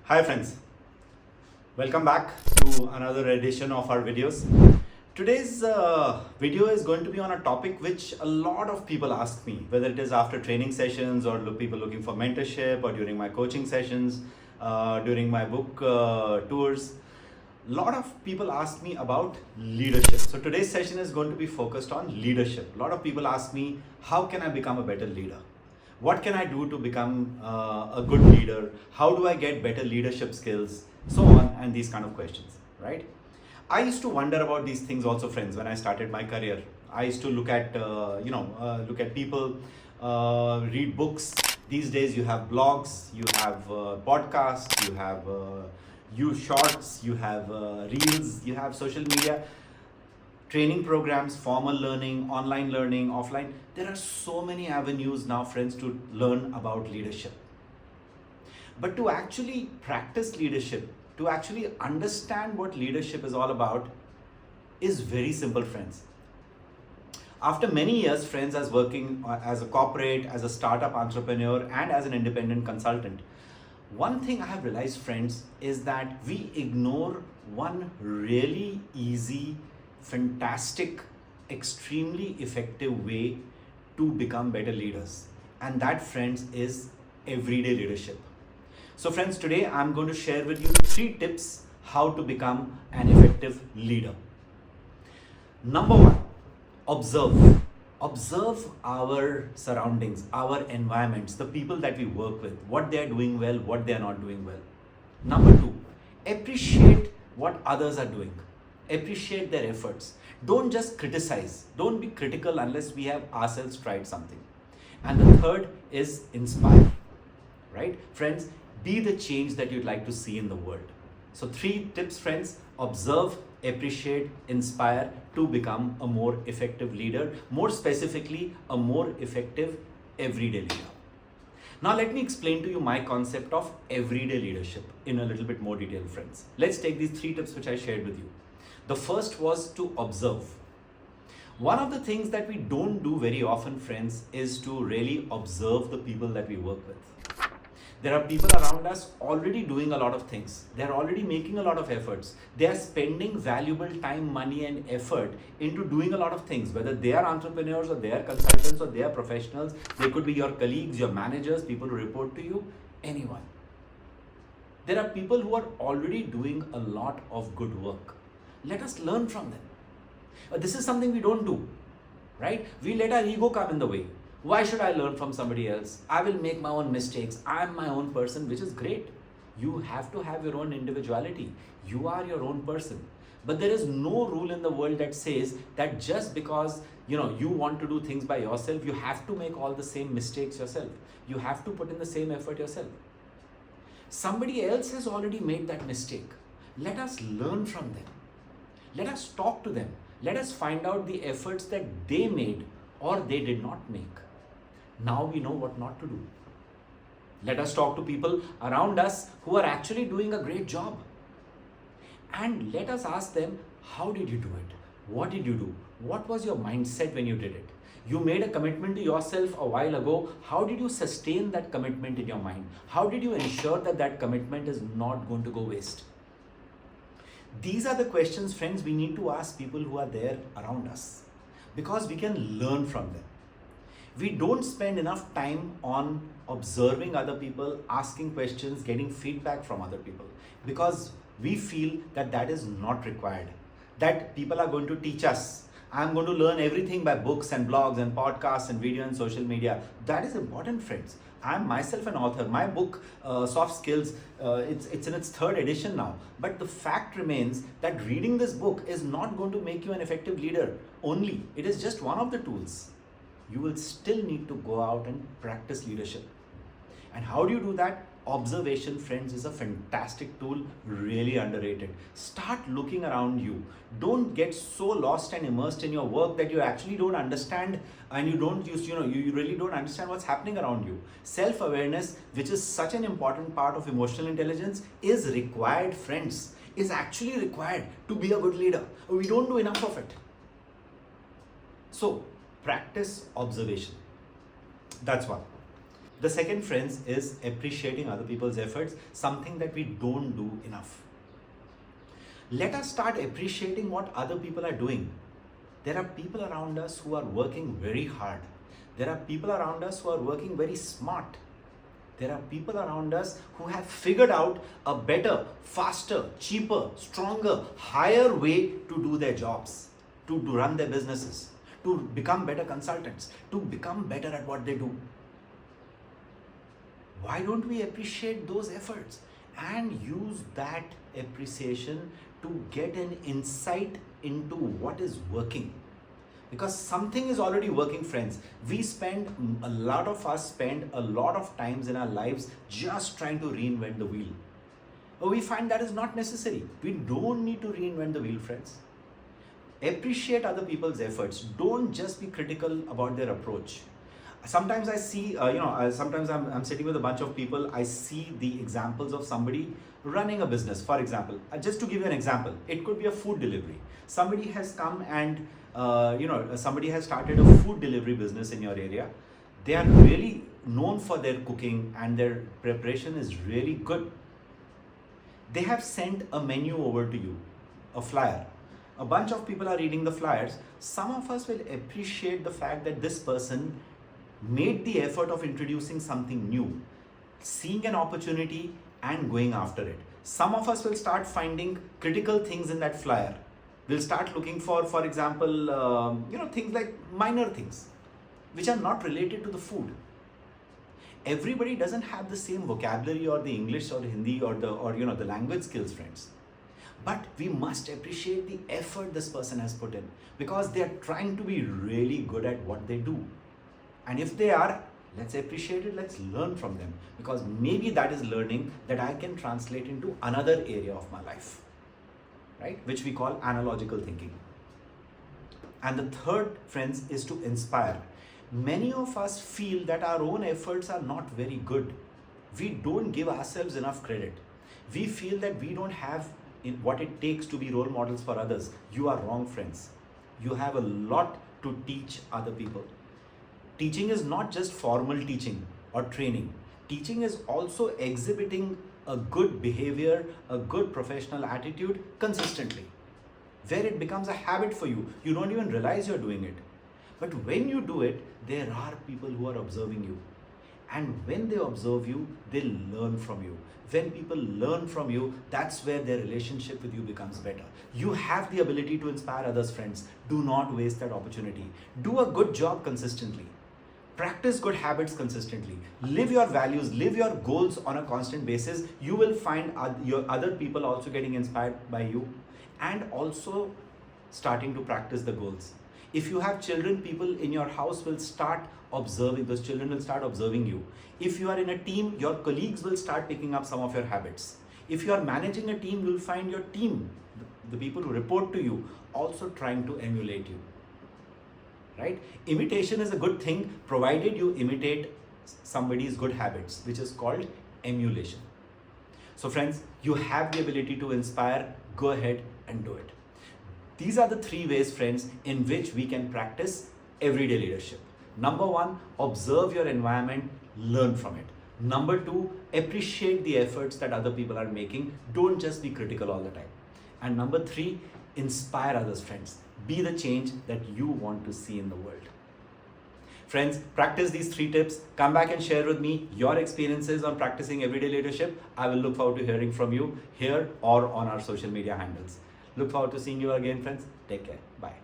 Hi friends, welcome back to another edition of our videos. Today's video is going to be on a topic which a lot of people ask me, whether it is after training sessions or people looking for mentorship or during my coaching sessions, during my book tours. A lot of people ask me about leadership. So today's session is going to be focused on leadership. A lot of people ask me, how can I become a better leader? What can I do to become a good leader? How do I get better leadership skills? So on, and these kind of questions, right? I used to wonder about these things also, friends, when I started my career. I used to look at, look at people, read books. These days you have blogs, you have podcasts, you have shorts, you have reels, you have social media, training programs, formal learning, online learning, offline. There are so many avenues now, friends, to learn about leadership. But to actually practice leadership, to actually understand what leadership is all about, is very simple, friends. After many years, friends, as working as a corporate, as a startup entrepreneur, and as an independent consultant, one thing I have realized, friends, is that we ignore one really easy, fantastic, extremely effective way to become better leaders. And that, friends, is everyday leadership. So friends, today I'm going to share with you 3 tips how to become an effective leader. Number 1, observe. Observe our surroundings, our environments, the people that we work with, what they are doing well, what they are not doing well. Number 2, appreciate what others are doing. Appreciate their efforts. Don't just criticize. Don't be critical unless we have ourselves tried something. And the third is inspire. Right? Friends, be the change that you'd like to see in the world. So 3 tips, friends: observe, appreciate, inspire to become a more effective leader, more specifically, a more effective everyday leader. Now let me explain to you my concept of everyday leadership in a little bit more detail, friends. Let's take these 3 tips which I shared with you. The first was to observe. One of the things that we don't do very often, friends, is to really observe the people that we work with. There are people around us already doing a lot of things. They're already making a lot of efforts. They are spending valuable time, money, and effort into doing a lot of things, whether they are entrepreneurs or they are consultants or they are professionals. They could be your colleagues, your managers, people who report to you, anyone. There are people who are already doing a lot of good work. Let us learn from them. This is something we don't do, right? We let our ego come in the way. Why should I learn from somebody else? I will make my own mistakes. I'm my own person, which is great. You have to have your own individuality. You are your own person. But there is no rule in the world that says that just because you want to do things by yourself, you have to make all the same mistakes yourself. You have to put in the same effort yourself. Somebody else has already made that mistake. Let us learn from them. Let us talk to them. Let us find out the efforts that they made or they did not make. Now we know what not to do. Let us talk to people around us who are actually doing a great job. And let us ask them, how did you do it? What did you do? What was your mindset when you did it? You made a commitment to yourself a while ago. How did you sustain that commitment in your mind? How did you ensure that that commitment is not going to go waste? These are the questions, friends, we need to ask people who are there around us, because we can learn from them. We don't spend enough time on observing other people, asking questions, getting feedback from other people, because we feel that that is not required, that people are going to teach us. I'm going to learn everything by books and blogs and podcasts and video and social media. That is important, friends. I'm myself an author. My book, Soft Skills, it's in its 3rd edition now. But the fact remains that reading this book is not going to make you an effective leader only. It is just one of the tools. You will still need to go out and practice leadership. And how do you do that? Observation, friends, is a fantastic tool, really underrated. Start looking around you. Don't get so lost and immersed in your work that you actually don't understand and you really don't understand what's happening around you. Self-awareness, which is such an important part of emotional intelligence, is required, friends, is actually required to be a good leader. We don't do enough of it. So, practice observation. That's one. The second, friends, is appreciating other people's efforts, something that we don't do enough. Let us start appreciating what other people are doing. There are people around us who are working very hard. There are people around us who are working very smart. There are people around us who have figured out a better, faster, cheaper, stronger, higher way to do their jobs, to run their businesses, to become better consultants, to become better at what they do. Why don't we appreciate those efforts and use that appreciation to get an insight into what is working? Because something is already working, friends. A lot of us spend a lot of times in our lives just trying to reinvent the wheel. But we find that is not necessary. We don't need to reinvent the wheel, friends. Appreciate other people's efforts. Don't just be critical about their approach. Sometimes I see, sometimes I'm sitting with a bunch of people. I see the examples of somebody running a business. For example, just to give you an example, it could be a food delivery. Somebody has come and somebody has started a food delivery business in your area. They are really known for their cooking and their preparation is really good. They have sent a menu over to you, a flyer. A bunch of people are reading the flyers. Some of us will appreciate the fact that this person made the effort of introducing something new, seeing an opportunity and going after it. Some of us will start finding critical things in that flyer. We'll start looking for example, things like minor things which are not related to the food. Everybody doesn't have the same vocabulary or the English or Hindi or the language skills, friends. But we must appreciate the effort this person has put in because they are trying to be really good at what they do. And if they are, let's appreciate it, let's learn from them because maybe that is learning that I can translate into another area of my life, right? Which we call analogical thinking. And the third, friends, is to inspire. Many of us feel that our own efforts are not very good. We don't give ourselves enough credit. We feel that we don't have what it takes to be role models for others. You are wrong, friends. You have a lot to teach other people. Teaching is not just formal teaching or training. Teaching is also exhibiting a good behavior, a good professional attitude consistently, where it becomes a habit for you. You don't even realize you're doing it. But when you do it, there are people who are observing you. And when they observe you, they learn from you. When people learn from you, that's where their relationship with you becomes better. You have the ability to inspire others, friends. Do not waste that opportunity. Do a good job consistently. Practice good habits consistently. Live your values, live your goals on a constant basis. You will find your other people also getting inspired by you and also starting to practice the goals. If you have children, people in your house will start observing, those children will start observing you. If you are in a team, your colleagues will start picking up some of your habits. If you are managing a team, you'll find your team, the people who report to you, also trying to emulate you. Right? Imitation is a good thing provided you imitate somebody's good habits, which is called emulation. So friends, you have the ability to inspire. Go ahead and do it. These are the three ways, friends, in which we can practice everyday leadership. Number one, observe your environment, learn from it. Number two, appreciate the efforts that other people are making. Don't just be critical all the time. And number three, inspire others, friends. Be the change that you want to see in the world. Friends, practice these three tips. Come back and share with me your experiences on practicing everyday leadership. I will look forward to hearing from you here or on our social media handles. Look forward to seeing you again, friends. Take care. Bye.